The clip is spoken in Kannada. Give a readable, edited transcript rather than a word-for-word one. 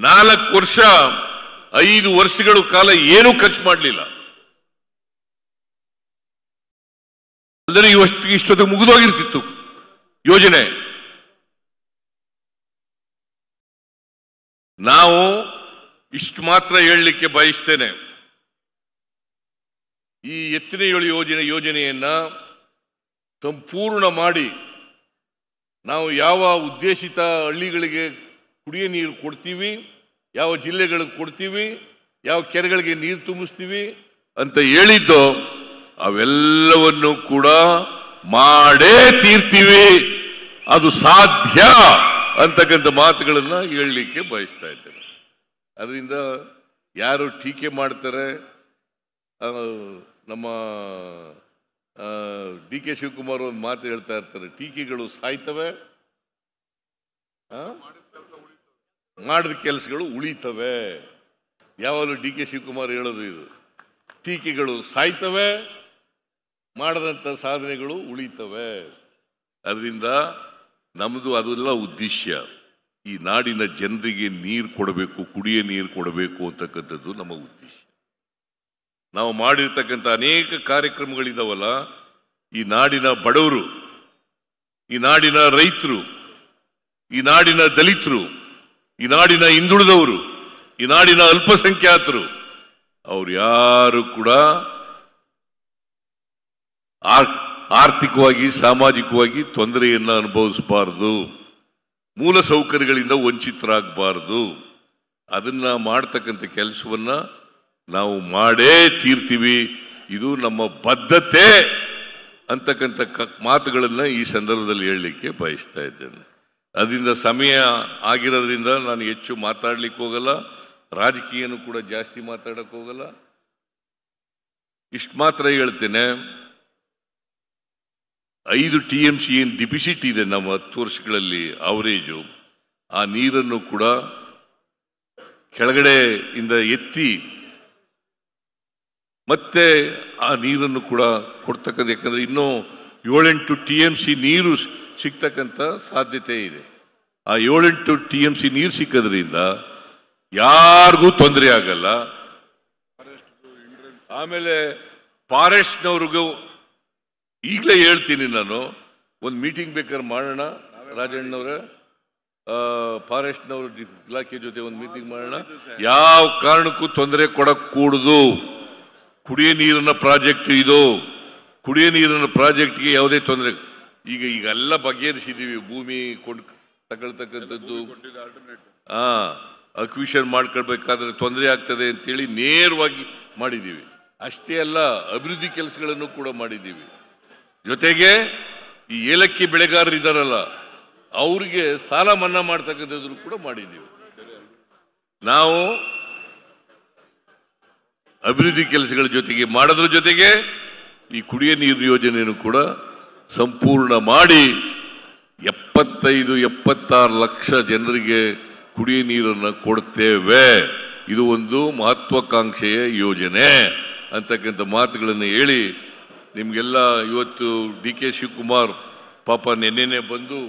4 ವರ್ಷ 5 ವರ್ಷಗಳ ಕಾಲ ಏನೂ ಖರ್ಚು ಮಾಡಲಿಲ್ಲ. ಅಂದರೆ ಇಷ್ಟೊತ್ತಿಗೆ ಮುಗಿದೋಗಿರ್ತಿತ್ತು ಯೋಜನೆ. ನಾವು ಇಷ್ಟು ಮಾತ್ರ ಹೇಳಲಿಕ್ಕೆ ಬಯಸ್ತೇನೆ, ಈ ಎತ್ತಿನ ಹೊಳೆ ಯೋಜನೆಯನ್ನ ಸಂಪೂರ್ಣ ಮಾಡಿ ನಾವು ಯಾವ ಉದ್ದೇಶಿತ ಹಳ್ಳಿಗಳಿಗೆ ಕುಡಿಯ ನೀರು ಕೊಡ್ತೀವಿ, ಯಾವ ಜಿಲ್ಲೆಗಳಿಗೆ ಕೊಡ್ತೀವಿ, ಯಾವ ಕೆರೆಗಳಿಗೆ ನೀರು ತುಂಬಿಸ್ತೀವಿ ಅಂತ ಹೇಳಿದ್ದು ಅವೆಲ್ಲವನ್ನು ಕೂಡ ಮಾಡೇ ತೀರ್ತೀವಿ, ಅದು ಸಾಧ್ಯ ಅಂತಕ್ಕಂಥ ಮಾತುಗಳನ್ನ ಹೇಳಲಿಕ್ಕೆ ಬಯಸ್ತಾ ಇದ್ದೇನೆ. ಅದರಿಂದ ಯಾರು ಟೀಕೆ ಮಾಡ್ತಾರೆ, ನಮ್ಮ ಡಿ ಕೆ ಶಿವಕುಮಾರ್ ಒಂದು ಮಾತು ಹೇಳ್ತಾ ಇರ್ತಾರೆ, ಟೀಕೆಗಳು ಸಾಯ್ತವೆ, ಮಾಡಿದ ಕೆಲಸಗಳು ಉಳಿತವೆ. ಯಾವಾಗಲೂ ಡಿ ಕೆ ಶಿವಕುಮಾರ್ ಹೇಳೋದು ಇದು, ಟೀಕೆಗಳು ಸಾಯ್ತವೆ, ಮಾಡದಂಥ ಸಾಧನೆಗಳು ಉಳಿತವೆ. ಅದರಿಂದ ನಮ್ಮದು ಅದೆಲ್ಲ ಉದ್ದೇಶ, ಈ ನಾಡಿನ ಜನರಿಗೆ ನೀರು ಕೊಡಬೇಕು, ಕುಡಿಯ ನೀರು ಕೊಡಬೇಕು ಅಂತಕ್ಕಂಥದ್ದು ನಮ್ಮ ಉದ್ದೇಶ. ನಾವು ಮಾಡಿರ್ತಕ್ಕಂಥ ಅನೇಕ ಕಾರ್ಯಕ್ರಮಗಳಿದಾವಲ್ಲ, ಈ ನಾಡಿನ ಬಡವರು, ಈ ನಾಡಿನ ರೈತರು, ಈ ನಾಡಿನ ದಲಿತರು, ಈ ನಾಡಿನ ಹಿಂದುಳಿದವರು, ಈ ನಾಡಿನ ಅಲ್ಪಸಂಖ್ಯಾತರು, ಅವ್ರು ಯಾರು ಕೂಡ ಆರ್ಥಿಕವಾಗಿ ಸಾಮಾಜಿಕವಾಗಿ ತೊಂದರೆಯನ್ನ ಅನುಭವಿಸಬಾರದು, ಮೂಲ ಸೌಕರ್ಯಗಳಿಂದ ವಂಚಿತರಾಗಬಾರದು. ಅದನ್ನ ಮಾಡ್ತಕ್ಕಂಥ ಕೆಲಸವನ್ನ ನಾವು ಮಾಡೇ ತೀರ್ತೀವಿ, ಇದು ನಮ್ಮ ಬದ್ಧತೆ ಅಂತಕ್ಕಂಥ ಮಾತುಗಳನ್ನ ಈ ಸಂದರ್ಭದಲ್ಲಿ ಹೇಳಲಿಕ್ಕೆ ಬಯಸ್ತಾ ಇದ್ದೇನೆ. ಅದರಿಂದ ಸಮಯ ಆಗಿರೋದ್ರಿಂದ ನಾನು ಹೆಚ್ಚು ಮಾತಾಡ್ಲಿಕ್ಕೆ ಹೋಗಲ್ಲ, ರಾಜಕೀಯನೂ ಕೂಡ ಜಾಸ್ತಿ ಮಾತಾಡಕ್ಕೆ ಹೋಗಲ್ಲ. ಇಷ್ಟು ಮಾತ್ರ ಹೇಳ್ತೇನೆ, 5 TMC ಏನು ಡಿಫಿಸಿಟ್ ಇದೆ ನಮ್ಮ 10 ವರ್ಷಗಳಲ್ಲಿ ಅವರೇಜು, ಆ ನೀರನ್ನು ಕೂಡ ಕೆಳಗಡೆ ಇಂದ ಎತ್ತಿ ಮತ್ತೆ ಆ ನೀರನ್ನು ಕೂಡ ಕೊಡ್ತಕ್ಕಂಥ, ಯಾಕಂದ್ರೆ ಇನ್ನೂ 7-8 TMC ನೀರು ಸಿಗ್ತಕ್ಕಂಥ ಸಾಧ್ಯತೆ ಇದೆ. ಆ 7-8 TMC ನೀರು ಸಿಕ್ಕೋದ್ರಿಂದ ಯಾರಿಗೂ ತೊಂದರೆ ಆಗಲ್ಲ. ಆಮೇಲೆ ಫಾರೆಸ್ಟ್ನವ್ರಿಗೂ ಈಗಲೇ ಹೇಳ್ತೀನಿ, ನಾನು ಒಂದು ಮೀಟಿಂಗ್ ಬೇಕಾದ್ರೆ ಮಾಡೋಣ ರಾಜಣ್ಣವ್ರೆ, ಫಾರೆಸ್ಟ್ನವ್ರ ಇಲಾಖೆ ಜೊತೆ ಒಂದು ಮೀಟಿಂಗ್ ಮಾಡೋಣ. ಯಾವ ಕಾರಣಕ್ಕೂ ತೊಂದರೆ ಕೊಡಕ್ ಕೂಡುದು. ಕುಡಿಯ ನೀರಿನ ಪ್ರಾಜೆಕ್ಟ್ ಇದು, ಕುಡಿಯ ನೀರಿನ ಪ್ರಾಜೆಕ್ಟ್ಗೆ ಯಾವುದೇ ತೊಂದರೆ, ಈಗೆಲ್ಲ ಬಗೆಹರಿಸಿದೀವಿ. ಭೂಮಿ ತಗೊಳ್ತಕ್ಕಂಥದ್ದು, ಅಕ್ವಿಷನ್ ಮಾಡ್ಕೊಳ್ಬೇಕಾದ್ರೆ ತೊಂದರೆ ಆಗ್ತದೆ ಅಂತೇಳಿ ನೇರವಾಗಿ ಮಾಡಿದ್ದೀವಿ. ಅಷ್ಟೇ ಅಲ್ಲ, ಅಭಿವೃದ್ಧಿ ಕೆಲಸಗಳನ್ನು ಕೂಡ ಮಾಡಿದ್ದೀವಿ. ಜೊತೆಗೆ ಈ ಏಲಕ್ಕಿ ಬೆಳೆಗಾರರು ಇದ್ದಾರಲ್ಲ, ಅವರಿಗೆ ಸಾಲ ಮನ್ನಾ ಮಾಡ್ತಕ್ಕಂಥದ್ದು ಕೂಡ ಮಾಡಿದ್ದೀವಿ. ನಾವು ಅಭಿವೃದ್ಧಿ ಕೆಲಸಗಳ ಜೊತೆಗೆ ಮಾಡೋದ್ರ ಜೊತೆಗೆ ಈ ಕುಡಿಯ ನೀರು ಯೋಜನೆಯನ್ನು ಕೂಡ ಸಂಪೂರ್ಣ ಮಾಡಿ 75-76 ಲಕ್ಷ ಜನರಿಗೆ ಕುಡಿಯ ನೀರನ್ನು ಕೊಡ್ತೇವೆ. ಇದು ಒಂದು ಮಹತ್ವಾಕಾಂಕ್ಷೆಯ ಯೋಜನೆ ಅಂತಕ್ಕಂಥ ಮಾತುಗಳನ್ನು ಹೇಳಿ ನಿಮಗೆಲ್ಲ ಇವತ್ತು ಡಿ ಕೆ ಶಿವಕುಮಾರ್ ಪಾಪ ನೆನ್ನೆನೆ ಬಂದು